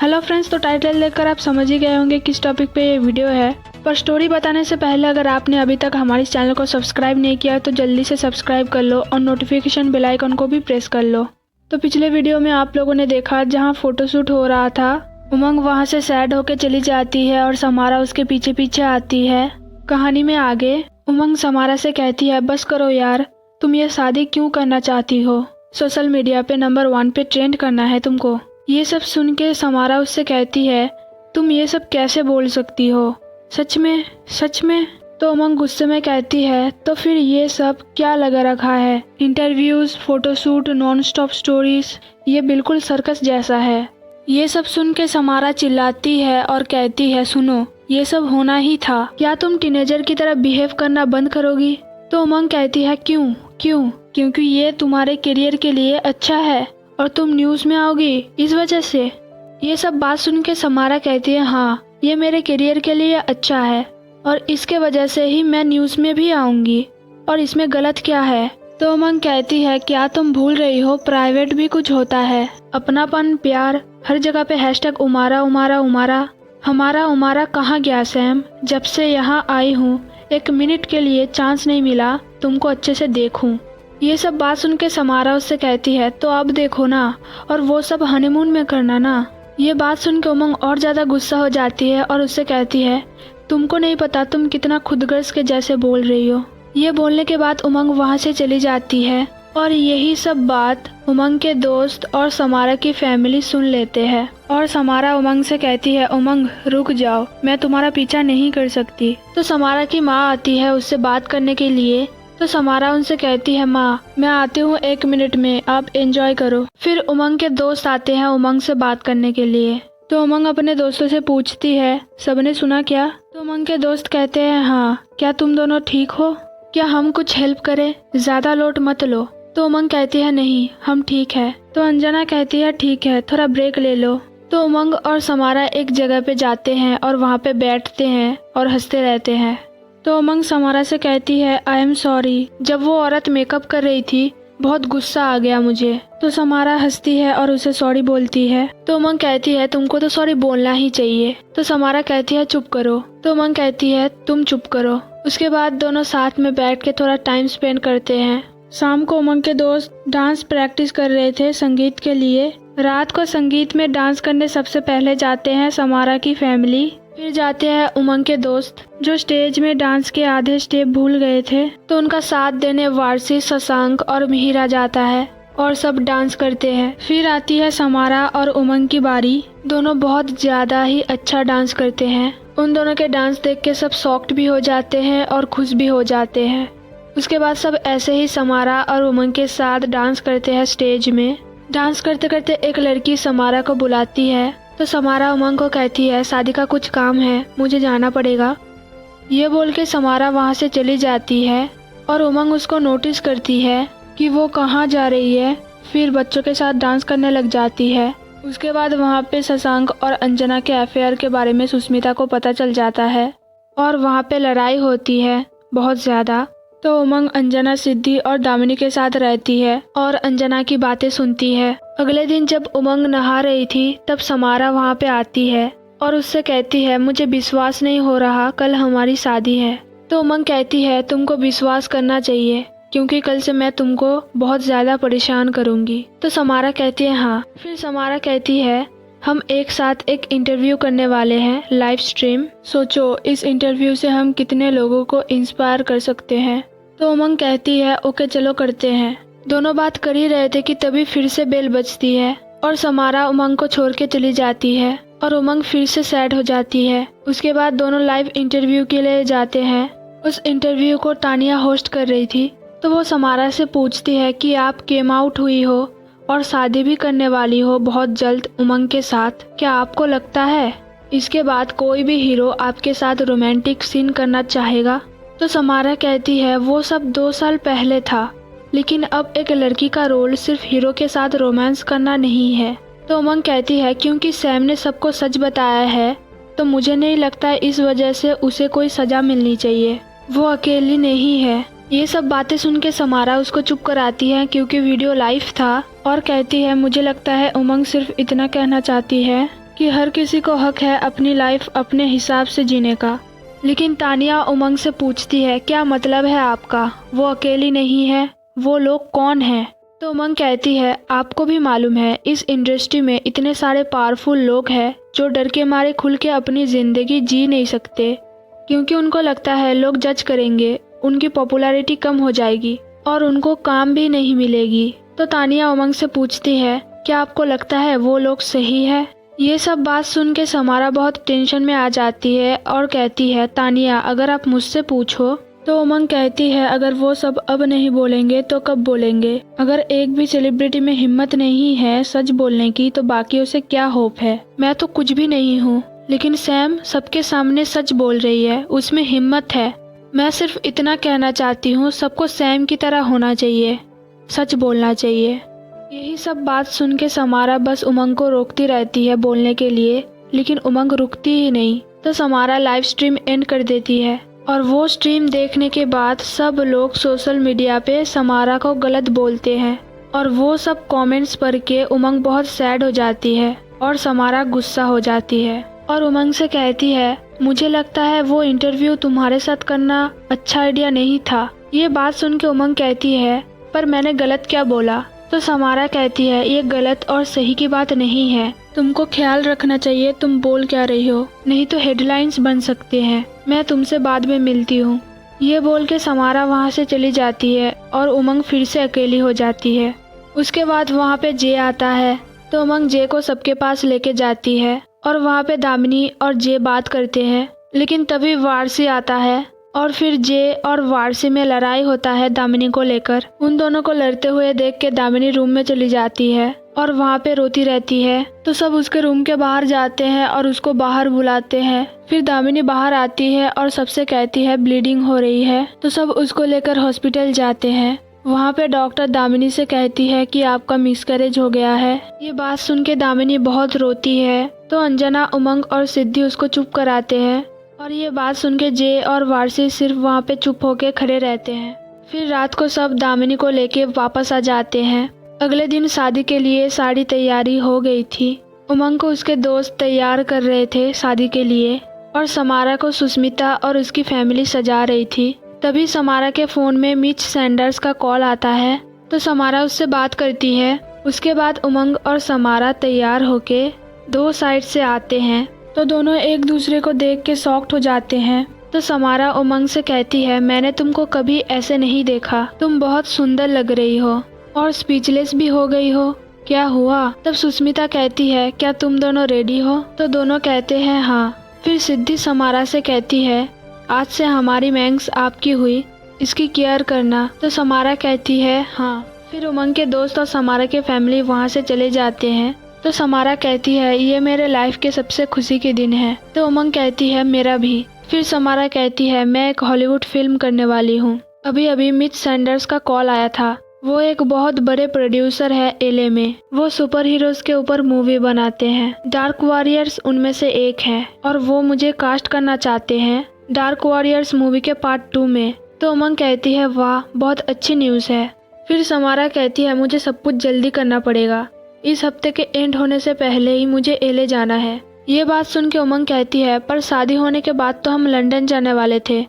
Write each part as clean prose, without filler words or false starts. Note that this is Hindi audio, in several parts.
हेलो फ्रेंड्स, तो टाइटल देखकर आप समझ ही गए होंगे किस टॉपिक पे ये वीडियो है। पर स्टोरी बताने से पहले अगर आपने अभी तक हमारे चैनल को सब्सक्राइब नहीं किया तो जल्दी से सब्सक्राइब कर लो और नोटिफिकेशन बेल आइकन को भी प्रेस कर लो। तो पिछले वीडियो में आप लोगों ने देखा जहाँ फोटोशूट हो रहा था, उमंग वहाँ से सैड होकर चली जाती है और समारा उसके पीछे पीछे आती है। कहानी में आगे उमंग समारा से कहती है, बस करो यार, तुम ये शादी क्यों करना चाहती हो? सोशल मीडिया पे नंबर 1 पे ट्रेंड करना है तुमको। ये सब सुन के समारा उससे कहती है, तुम ये सब कैसे बोल सकती हो? सच में? सच में? तो उमंग गुस्से में कहती है, तो फिर ये सब क्या लगा रखा है? Interviews, photoshoot, non stop stories, ये बिल्कुल सर्कस जैसा है। ये सब सुन के समारा चिल्लाती है और कहती है, सुनो, ये सब होना ही था। क्या तुम टीनेजर की तरह बिहेव करना बंद करोगी? तो उमंग कहती है, क्यों? क्योंकि ये तुम्हारे करियर के लिए अच्छा है और तुम न्यूज में आओगी इस वजह से। ये सब बात सुन के समारा कहती है, हाँ, ये मेरे करियर के लिए अच्छा है और इसके वजह से ही मैं न्यूज में भी आऊंगी, और इसमें गलत क्या है? तो उमंग कहती है, क्या तुम भूल रही हो, प्राइवेट भी कुछ होता है, अपनापन, प्यार, हर जगह पे हैशटैग उमारा उमारा उमारा। हमारा उमारा कहाँ गया सैम? जब से यहाँ आई हूँ 1 मिनट के लिए चांस नहीं मिला तुमको अच्छे से देखूं। ये सब बात सुन के समारा उससे कहती है, तो अब देखो ना, और वो सब हनीमून में करना ना। ये बात सुन के उमंग और ज्यादा गुस्सा हो जाती है और उससे कहती है, तुमको नहीं पता तुम कितना खुदगर्ज के जैसे बोल रही हो। ये बोलने के बाद उमंग वहाँ से चली जाती है और यही सब बात उमंग के दोस्त और समारा की फैमिली सुन लेते हैं। और समारा उमंग से कहती है, उमंग रुक जाओ, मैं तुम्हारा पीछा नहीं कर सकती। तो समारा की माँ आती है उससे बात करने के लिए। तो समारा उनसे कहती है, माँ मैं आती हूँ 1 मिनट में, आप एंजॉय करो। फिर उमंग के दोस्त आते हैं उमंग से बात करने के लिए। तो उमंग अपने दोस्तों से पूछती है, सबने सुना क्या? तो उमंग के दोस्त कहते हैं, हाँ, क्या तुम दोनों ठीक हो? क्या हम कुछ हेल्प करें? ज्यादा लोड मत लो। तो उमंग कहती है, नहीं, हम ठीक है। तो अंजना कहती है, ठीक है, थोड़ा ब्रेक ले लो। तो उमंग और समारा एक जगह पे जाते हैं और वहाँ पे बैठते हैं और हंसते रहते हैं। तो उमंग समारा से कहती है, आई एम सॉरी, जब वो औरत मेकअप कर रही थी बहुत गुस्सा आ गया मुझे। तो समारा हंसती है और उसे सॉरी बोलती है। तो उमंग कहती है, तुमको तो सॉरी बोलना ही चाहिए। तो समारा कहती है, चुप करो। तो उमंग कहती है, तुम चुप करो। उसके बाद दोनों साथ में बैठ के थोड़ा टाइम स्पेंड करते हैं। शाम को उमंग के दोस्त डांस प्रैक्टिस कर रहे थे संगीत के लिए। रात को संगीत में डांस करने सबसे पहले जाते हैं समारा की फैमिली, फिर जाते हैं उमंग के दोस्त जो स्टेज में डांस के आधे स्टेप भूल गए थे। तो उनका साथ देने वारसी, शशांक और मिहिर आ जाता है और सब डांस करते हैं। फिर आती है समारा और उमंग की बारी। दोनों बहुत ज्यादा ही अच्छा डांस करते हैं। उन दोनों के डांस देख के सब शॉक्ड भी हो जाते हैं और खुश भी हो जाते हैं। उसके बाद सब ऐसे ही समारा और उमंग के साथ डांस करते हैं स्टेज में। डांस करते करते एक लड़की समारा को बुलाती है। तो समारा उमंग को कहती है, शादी का कुछ काम है, मुझे जाना पड़ेगा। ये बोल के समारा वहाँ से चली जाती है और उमंग उसको नोटिस करती है कि वो कहाँ जा रही है। फिर बच्चों के साथ डांस करने लग जाती है। उसके बाद वहाँ पे शशांक और अंजना के अफेयर के बारे में सुष्मिता को पता चल जाता है और वहाँ पे लड़ाई होती है बहुत ज्यादा। तो उमंग अंजना, सिद्धि और दामिनी के साथ रहती है और अंजना की बातें सुनती है। अगले दिन जब उमंग नहा रही थी तब समारा वहाँ पे आती है और उससे कहती है, मुझे विश्वास नहीं हो रहा कल हमारी शादी है। तो उमंग कहती है, तुमको विश्वास करना चाहिए क्योंकि कल से मैं तुमको बहुत ज्यादा परेशान करूंगी। तो समारा कहती है, हाँ। फिर समारा कहती है, हम एक साथ एक इंटरव्यू करने वाले हैं, लाइव स्ट्रीम। सोचो इस इंटरव्यू से हम कितने लोगों को इंस्पायर कर सकते हैं। तो उमंग कहती है, ओके चलो करते हैं। दोनों बात कर ही रहे थे कि तभी फिर से बेल बजती है और समारा उमंग को छोड़ के चली जाती है और उमंग फिर से सैड हो जाती है। उसके बाद दोनों लाइव इंटरव्यू के लिए जाते हैं। उस इंटरव्यू को तानिया होस्ट कर रही थी। तो वो समारा से पूछती है कि आप केम आउट हुई हो और शादी भी करने वाली हो बहुत जल्द उमंग के साथ, क्या आपको लगता है इसके बाद कोई भी हीरो आपके साथ रोमांटिक सीन करना चाहेगा? तो समारा कहती है, वो सब 2 साल पहले था, लेकिन अब एक लड़की का रोल सिर्फ हीरो के साथ रोमांस करना नहीं है। तो उमंग कहती है, क्योंकि सैम ने सबको सच बताया है तो मुझे नहीं लगता इस वजह से उसे कोई सजा मिलनी चाहिए, वो अकेली नहीं है। ये सब बातें सुन के समारा उसको चुप कराती है क्योंकि वीडियो लाइव था और कहती है, मुझे लगता है उमंग सिर्फ इतना कहना चाहती है कि हर किसी को हक है अपनी लाइफ अपने हिसाब से जीने का। लेकिन तानिया उमंग से पूछती है, क्या मतलब है आपका? वो अकेली नहीं है, वो लोग कौन हैं? तो उमंग कहती है, आपको भी मालूम है इस इंडस्ट्री में इतने सारे पावरफुल लोग हैं जो डर के मारे खुल के अपनी ज़िंदगी जी नहीं सकते, क्योंकि उनको लगता है लोग जज करेंगे, उनकी पॉपुलैरिटी कम हो जाएगी और उनको काम भी नहीं मिलेगी। तो तानिया उमंग से पूछती है, क्या आपको लगता है वो लोग सही है? ये सब बात सुन के समारा बहुत टेंशन में आ जाती है और कहती है, तानिया अगर आप मुझसे पूछो। तो उमंग कहती है, अगर वो सब अब नहीं बोलेंगे तो कब बोलेंगे? अगर एक भी सेलिब्रिटी में हिम्मत नहीं है सच बोलने की तो बाकियों से क्या होप है? मैं तो कुछ भी नहीं हूँ, लेकिन सैम सबके सामने सच बोल रही है, उसमें हिम्मत है। मैं सिर्फ इतना कहना चाहती हूँ, सबको सैम की तरह होना चाहिए, सच बोलना चाहिए। यही सब बात सुन के समारा बस उमंग को रोकती रहती है बोलने के लिए, लेकिन उमंग रुकती ही नहीं। तो समारा लाइव स्ट्रीम एंड कर देती है और वो स्ट्रीम देखने के बाद सब लोग सोशल मीडिया पे समारा को गलत बोलते हैं और वो सब कमेंट्स पढ़ के उमंग बहुत सैड हो जाती है और समारा गुस्सा हो जाती है और उमंग से कहती है, मुझे लगता है वो इंटरव्यू तुम्हारे साथ करना अच्छा आइडिया नहीं था। ये बात सुन के उमंग कहती है, पर मैंने गलत क्या बोला? तो समारा कहती है, ये गलत और सही की बात नहीं है, तुमको ख्याल रखना चाहिए तुम बोल क्या रही हो, नहीं तो हेडलाइंस बन सकते हैं। मैं तुमसे बाद में मिलती हूँ। ये बोल के समारा वहाँ से चली जाती है और उमंग फिर से अकेली हो जाती है। उसके बाद वहाँ पे जे आता है तो उमंग जे को सबके पास लेके जाती है और वहाँ पे दामिनी और जे बात करते हैं, लेकिन तभी वारसी आता है और फिर जे और वारसी में लड़ाई होता है दामिनी को लेकर। उन दोनों को लड़ते हुए देख के दामिनी रूम में चली जाती है और वहाँ पे रोती रहती है। तो सब उसके रूम के बाहर जाते हैं और उसको बाहर बुलाते हैं। फिर दामिनी बाहर आती है और सबसे कहती है ब्लीडिंग हो रही है, तो सब उसको लेकर हॉस्पिटल जाते हैं। वहाँ पे डॉक्टर दामिनी से कहती है कि आपका मिसकैरेज हो गया है। ये बात सुन के दामिनी बहुत रोती है, तो अंजना, उमंग और सिद्धि उसको चुप कराते हैं और ये बात सुन के जे और वारसी सिर्फ वहाँ पे चुप होके खड़े रहते हैं। फिर रात को सब दामिनी को लेके वापस आ जाते हैं। अगले दिन शादी के लिए सारी तैयारी हो गई थी। उमंग को उसके दोस्त तैयार कर रहे थे शादी के लिए और समारा को सुष्मिता और उसकी फैमिली सजा रही थी। तभी समारा के फ़ोन में मिच सैंडर्स का कॉल आता है, तो समारा उससे बात करती है। उसके बाद उमंग और समारा तैयार होके दो साइड से आते हैं, तो दोनों एक दूसरे को देख के शॉक्ड हो जाते हैं। तो समारा उमंग से कहती है, मैंने तुमको कभी ऐसे नहीं देखा, तुम बहुत सुंदर लग रही हो और स्पीचलेस भी हो गई हो, क्या हुआ? तब सुष्मिता कहती है, क्या तुम दोनों रेडी हो? तो दोनों कहते हैं हाँ। फिर सिद्धि समारा से कहती है, आज से हमारी मैंग्स आपकी हुई, इसकी केयर करना। तो समारा कहती है हाँ। फिर उमंग के दोस्त और समारा के फैमिली वहाँ से चले जाते हैं। तो समारा कहती है, ये मेरे लाइफ के सबसे खुशी के दिन है। तो उमंग कहती है, मेरा भी। फिर समारा कहती है, मैं एक हॉलीवुड फिल्म करने वाली हूँ। अभी अभी मिच सैंडर्स का कॉल आया था, वो एक बहुत बड़े प्रोड्यूसर है एलए में। वो सुपर हीरोज के ऊपर मूवी बनाते हैं, डार्क वॉरियर्स उनमें से एक है और वो मुझे कास्ट करना चाहते हैं डार्क वॉरियर्स मूवी के पार्ट 2 में। तो उमंग कहती है, वाह बहुत अच्छी न्यूज़ है। फिर समारा कहती है, मुझे सब कुछ जल्दी करना पड़ेगा, इस हफ्ते के एंड होने से पहले ही मुझे एलए जाना है। ये बात सुन के उमंग कहती है, पर शादी होने के बाद तो हम लंदन जाने वाले थे,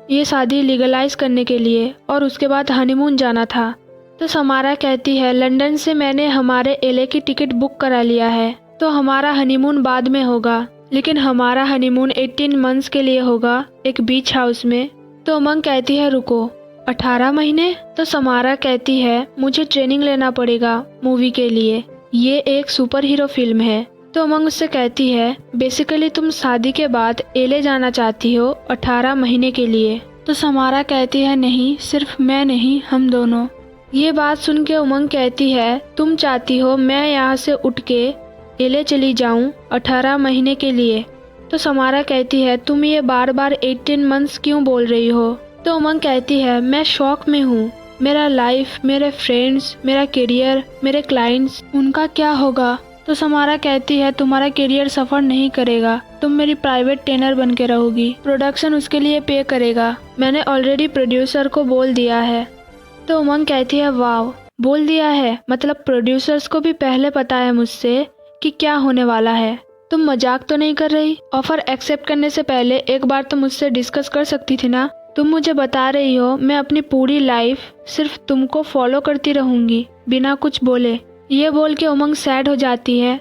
ये शादी लीगलाइज करने के लिए, और उसके बाद हनीमून जाना था। तो समारा कहती है, लंदन से मैंने हमारे एलए की टिकट बुक करा लिया है, तो हमारा हनीमून बाद में होगा, लेकिन हमारा हनीमून 18 मंथ्स के लिए होगा एक बीच हाउस में। तो उमंग कहती है, रुको 18 महीने? तो समारा कहती है, मुझे ट्रेनिंग लेना पड़ेगा मूवी के लिए, ये एक सुपर हीरो फिल्म है। तो उमंग उससे कहती है, बेसिकली तुम शादी के बाद एलए जाना चाहती हो 18 महीने के लिए। तो समारा कहती है, नहीं, सिर्फ मैं नहीं, हम दोनों। ये बात सुन के उमंग कहती है, तुम चाहती हो मैं यहाँ से उठ के एलए चली जाऊँ 18 महीने के लिए? तो समारा कहती है, तुम ये बार बार 18 मंथ्स क्यों बोल रही हो? तो उमंग कहती है, मैं शौक में हूँ, मेरा लाइफ, मेरे फ्रेंड्स, मेरा करियर, मेरे क्लाइंट्स, उनका क्या होगा? तो समारा कहती है, तुम्हारा करियर सफ़र नहीं करेगा, तुम मेरी प्राइवेट ट्रेनर बन के रहोगी, प्रोडक्शन उसके लिए पे करेगा, मैंने ऑलरेडी प्रोड्यूसर को बोल दिया है। तो उमंग कहती है, वाव, बोल दिया है, मतलब प्रोड्यूसर्स को भी पहले पता है मुझसे कि क्या होने वाला है। तुम मजाक तो नहीं कर रही? ऑफर एक्सेप्ट करने से पहले एक बार तो मुझसे डिस्कस कर सकती थी ना। तुम मुझे बता रही हो मैं अपनी पूरी लाइफ सिर्फ तुमको फॉलो करती रहूंगी बिना कुछ बोले। ये बोल के उमंग सैड हो जाती है।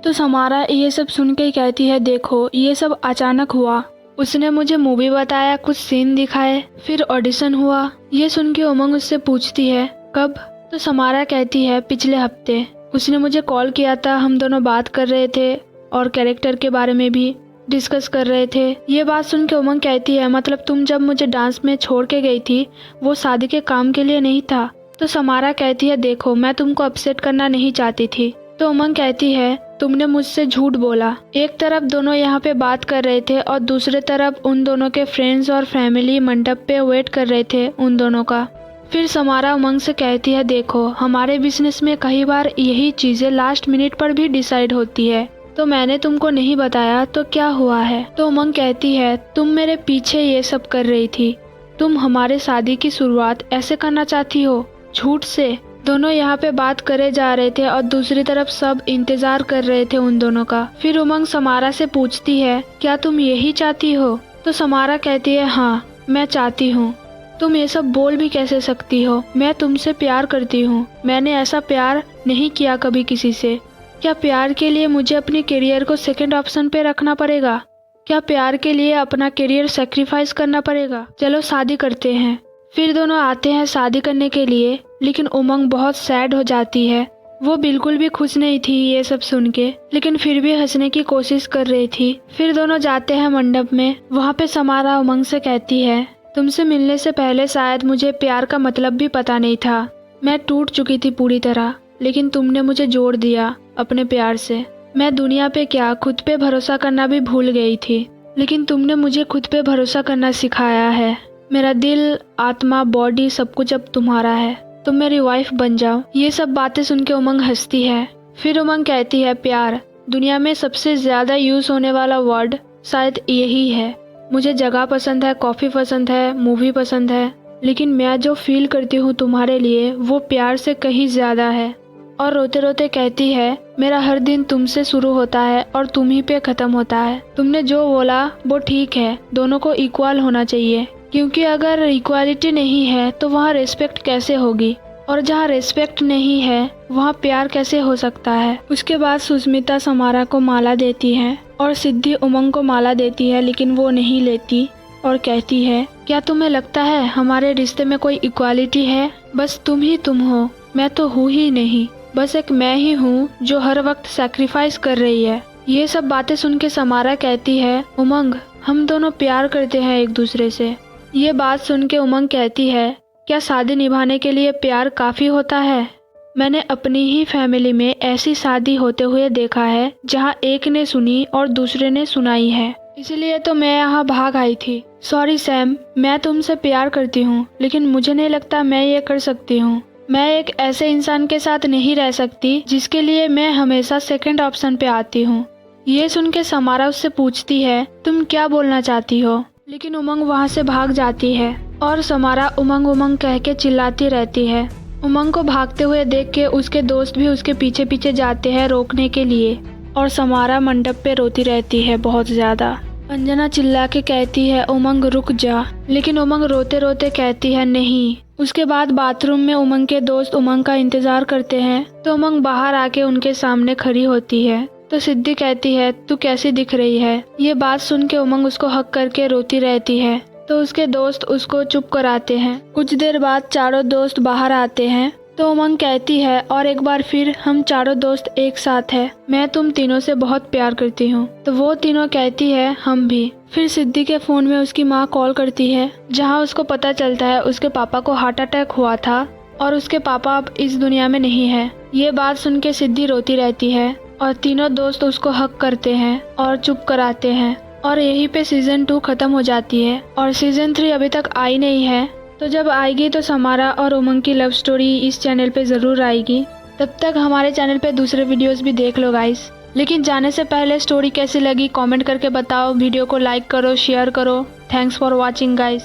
तो समारा ये सब सुन के ही कहती है, देखो ये सब अचानक हुआ। उसने मुझे मूवी बताया, कुछ सीन दिखाए, फिर ऑडिशन हुआ। ये सुन के उमंग उससे पूछती है कब? तो समारा कहती है पिछले हफ्ते उसने मुझे कॉल किया था, हम दोनों बात कर रहे थे और कैरेक्टर के बारे में भी डिस्कस कर रहे थे। ये बात सुन के उमंग कहती है, मतलब तुम जब मुझे डांस में छोड़ के गई थी वो शादी के काम के लिए नहीं था। तो समारा कहती है, देखो मैं तुमको अपसेट करना नहीं चाहती थी। तो उमंग कहती है, तुमने मुझसे झूठ बोला। एक तरफ दोनों यहाँ पे बात कर रहे थे और दूसरे तरफ उन दोनों के फ्रेंड्स और फैमिली मंडप पे वेट कर रहे थे उन दोनों का। फिर समारा उमंग से कहती है, देखो हमारे बिजनेस में कई बार यही चीजें लास्ट मिनट पर भी डिसाइड होती है, तो मैंने तुमको नहीं बताया तो क्या हुआ है? तो उमंग कहती है, तुम मेरे पीछे ये सब कर रही थी, तुम हमारे शादी की शुरुआत ऐसे करना चाहती हो, झूठ से। दोनों यहाँ पे बात करे जा रहे थे और दूसरी तरफ सब इंतजार कर रहे थे उन दोनों का। फिर उमंग समारा से पूछती है, क्या तुम यही चाहती हो? तो समारा कहती है, हाँ मैं चाहती हूँ। तुम ये सब बोल भी कैसे सकती हो? मैं तुमसे प्यार करती हूँ, मैंने ऐसा प्यार नहीं किया कभी किसी से। क्या प्यार के लिए मुझे अपने करियर को सेकंड ऑप्शन पे रखना पड़ेगा? क्या प्यार के लिए अपना करियर सेक्रीफाइस करना पड़ेगा? चलो शादी करते हैं। फिर दोनों आते हैं शादी करने के लिए, लेकिन उमंग बहुत सैड हो जाती है। वो बिल्कुल भी खुश नहीं थी ये सब सुन के, लेकिन फिर भी हंसने की कोशिश कर रही थी। फिर दोनों जाते हैं मंडप में। वहाँ पे समारा उमंग से कहती है, तुमसे मिलने से पहले शायद मुझे प्यार का मतलब भी पता नहीं था। मैं टूट चुकी थी पूरी तरह, लेकिन तुमने मुझे जोड़ दिया अपने प्यार से। मैं दुनिया पे क्या खुद पे भरोसा करना भी भूल गई थी, लेकिन तुमने मुझे खुद पे भरोसा करना सिखाया है। मेरा दिल, आत्मा, बॉडी सब कुछ अब तुम्हारा है, तुम मेरी वाइफ बन जाओ। ये सब बातें सुन के उमंग हंसती है। फिर उमंग कहती है, प्यार दुनिया में सबसे ज्यादा यूज होने वाला वर्ड शायद यही है। मुझे जगह पसंद है, कॉफी पसंद है, मूवी पसंद है, लेकिन मैं जो फील करती हूँ तुम्हारे लिए वो प्यार से कहीं ज्यादा है। और रोते रोते कहती है, मेरा हर दिन तुमसे शुरू होता है और तुम ही पे खत्म होता है। तुमने जो बोला वो ठीक है, दोनों को इक्वल होना चाहिए, क्योंकि अगर इक्वालिटी नहीं है तो वहाँ रेस्पेक्ट कैसे होगी, और जहाँ रेस्पेक्ट नहीं है वहाँ प्यार कैसे हो सकता है। उसके बाद सुष्मिता समारा को माला देती है और सिद्धि उमंग को माला देती है, लेकिन वो नहीं लेती और कहती है, क्या तुम्हें लगता है हमारे रिश्ते में कोई इक्वालिटी है? बस तुम ही तुम हो, मैं तो हूँ ही नहीं, बस एक मैं ही हूँ जो हर वक्त सैक्रिफाइस कर रही है। ये सब बातें सुन के समारा कहती है, उमंग हम दोनों प्यार करते हैं एक दूसरे से। ये बात सुन के उमंग कहती है, क्या शादी निभाने के लिए प्यार काफी होता है? मैंने अपनी ही फैमिली में ऐसी शादी होते हुए देखा है जहाँ एक ने सुनी और दूसरे ने सुनाई है, इसलिए तो मैं यहाँ भाग आई थी। सॉरी सैम, मैं तुमसे प्यार करती हूँ, लेकिन मुझे नहीं लगता मैं ये कर सकती हूँ। मैं एक ऐसे इंसान के साथ नहीं रह सकती जिसके लिए मैं हमेशा सेकंड ऑप्शन पे आती हूँ। ये सुन के समारा उससे पूछती है, तुम क्या बोलना चाहती हो? लेकिन उमंग वहाँ से भाग जाती है और समारा उमंग उमंग कह के चिल्लाती रहती है। उमंग को भागते हुए देख के उसके दोस्त भी उसके पीछे पीछे जाते हैं रोकने के लिए, और समारा मंडप पे रोती रहती है बहुत ज्यादा। अंजना चिल्ला के कहती है, उमंग रुक जा, लेकिन उमंग रोते रोते कहती है नहीं। उसके बाद बाथरूम में उमंग के दोस्त उमंग का इंतजार करते हैं, तो उमंग बाहर आके उनके सामने खड़ी होती है। तो सिद्धि कहती है, तू कैसी दिख रही है? ये बात सुन के उमंग उसको हक करके रोती रहती है, तो उसके दोस्त उसको चुप कराते हैं। कुछ देर बाद चारों दोस्त बाहर आते हैं, तो उमंग कहती है, और एक बार फिर हम चारों दोस्त एक साथ हैं, मैं तुम तीनों से बहुत प्यार करती हूँ। तो वो तीनों कहती है, हम भी। फिर सिद्धि के फोन में उसकी माँ कॉल करती है, जहाँ उसको पता चलता है उसके पापा को हार्ट अटैक हुआ था और उसके पापा अब इस दुनिया में नहीं है। ये बात सुन के सिद्धि रोती रहती है और तीनों दोस्त उसको हक करते हैं और चुप कराते हैं, और यहीं पे सीजन 2 खत्म हो जाती है और सीजन 3 अभी तक आई नहीं है। तो जब आएगी तो समारा और उमंग की लव स्टोरी इस चैनल पे ज़रूर आएगी। तब तक हमारे चैनल पे दूसरे वीडियोस भी देख लो गाइस। लेकिन जाने से पहले स्टोरी कैसी लगी कमेंट करके बताओ, वीडियो को लाइक करो, शेयर करो। Thanks for watching guys.